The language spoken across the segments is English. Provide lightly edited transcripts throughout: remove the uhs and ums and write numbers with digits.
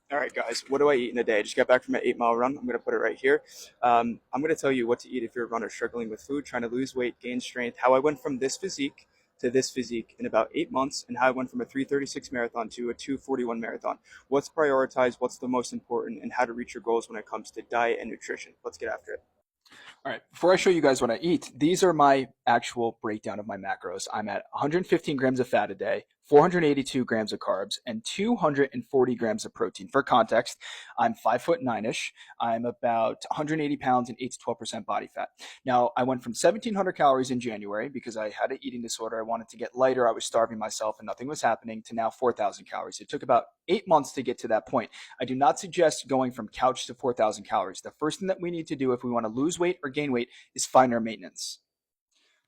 All right, guys, what do I eat in a day? I just got back from an 8 mile run. I'm going to put it right here. I'm going to tell you what to eat if you're a runner struggling with food, trying to lose weight, gain strength, how I went from this physique to this physique in about 8 months, and how I went from a 3:36 marathon to a 2:41 marathon. What's prioritized, what's the most important, and how to reach your goals when it comes to diet and nutrition. Let's get after it. All right, before I show you guys what I eat, these are my actual breakdown of my macros. I'm at 115 grams of fat a day, 482 grams of carbs, and 240 grams of protein. For context, I'm 5'9" ish. I'm about 180 pounds and 8 to 12% body fat. Now, I went from 1,700 calories in January because I had an eating disorder. I wanted to get lighter. I was starving myself and nothing was happening, to now 4,000 calories. It took about 8 months to get to that point. I do not suggest going from couch to 4,000 calories. The first thing that we need to do if we want to lose weight or gain weight is find our maintenance.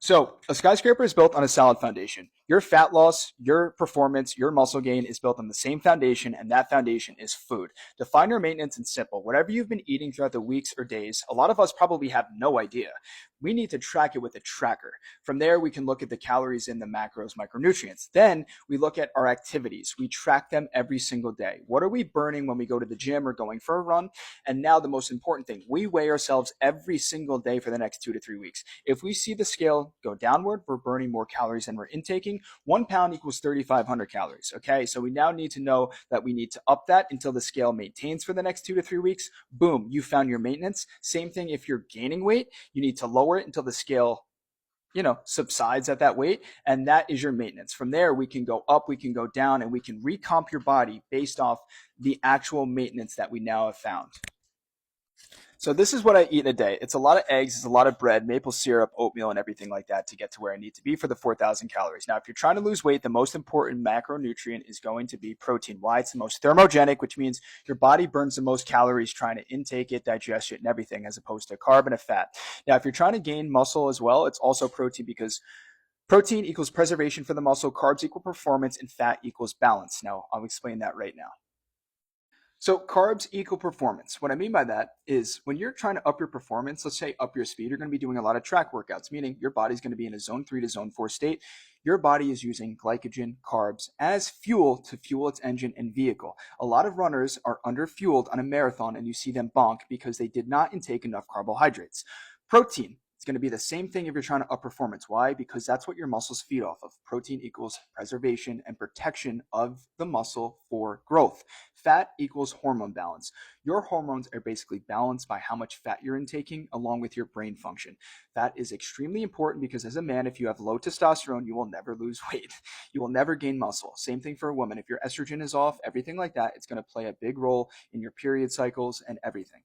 So a skyscraper is built on a solid foundation. Your fat loss, your performance, your muscle gain is built on the same foundation, and that foundation is food. Define your maintenance in simple. Whatever you've been eating throughout the weeks or days, a lot of us probably have no idea. We need to track it with a tracker. From there, we can look at the calories in the macros, micronutrients. Then we look at our activities. We track them every single day. What are we burning when we go to the gym or going for a run? And now the most important thing, we weigh ourselves every single day for the next 2 to 3 weeks. If we see the scale go downward, we're burning more calories than we're intaking. 1 pound equals 3,500 calories. Okay, so we now need to know that we need to up that until the scale maintains for the next 2 to 3 weeks. Boom, you found your maintenance. Same thing if you're gaining weight, you need to lower it until the scale subsides at that weight, and that is your maintenance. From there, we can go up, we can go down, and we can recomp your body based off the actual maintenance that we now have found. So this is what I eat in a day. It's a lot of eggs, it's a lot of bread, maple syrup, oatmeal, and everything like that to get to where I need to be for the 4,000 calories. Now, if you're trying to lose weight, the most important macronutrient is going to be protein. Why? It's the most thermogenic, which means your body burns the most calories trying to intake it, digest it, and everything, as opposed to carb and a fat. Now, if you're trying to gain muscle as well, it's also protein, because protein equals preservation for the muscle, carbs equal performance, and fat equals balance. Now, I'll explain that right now. So carbs equal performance. What I mean by that is when you're trying to up your performance, let's say up your speed, you're going to be doing a lot of track workouts, meaning your body's going to be in a zone 3 to zone 4 state. Your body is using glycogen, carbs as fuel to fuel its engine and vehicle. A lot of runners are underfueled on a marathon, and you see them bonk because they did not intake enough carbohydrates. Protein. It's going to be the same thing if you're trying to up performance. Why? Because that's what your muscles feed off of. Protein equals preservation and protection of the muscle for growth. Fat equals hormone balance. Your hormones are basically balanced by how much fat you're intaking along with your brain function. That is extremely important because as a man, if you have low testosterone, you will never lose weight. You will never gain muscle. Same thing for a woman. If your estrogen is off, everything like that, it's going to play a big role in your period cycles and everything.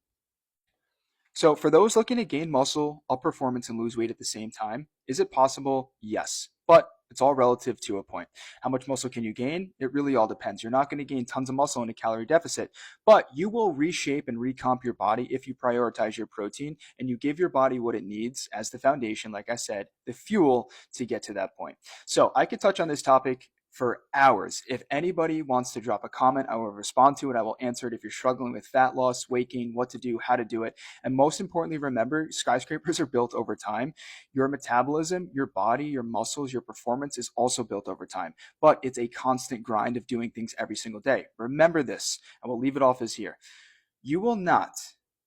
So for those looking to gain muscle, up performance, and lose weight at the same time, is it possible? Yes. But it's all relative to a point. How much muscle can you gain? It really all depends. You're not going to gain tons of muscle in a calorie deficit, but you will reshape and recomp your body if you prioritize your protein and you give your body what it needs as the foundation, like I said, the fuel to get to that point. So I could touch on this topic for hours. If anybody wants to drop a comment, I will respond to it. I will answer it if you're struggling with fat loss, weight gain, what to do, how to do it. And most importantly, remember, skyscrapers are built over time. Your metabolism, your body, your muscles, your performance is also built over time. But it's a constant grind of doing things every single day. Remember this, and we'll leave it off as here. You will not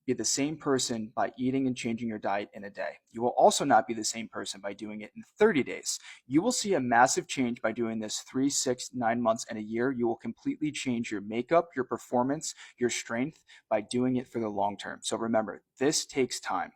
be the same person by eating and changing your diet in a day. You will also not be the same person by doing it in 30 days. You will see a massive change by doing this 3, 6, 9 months, and a year. You will completely change your makeup, your performance, your strength by doing it for the long term. So remember, this takes time.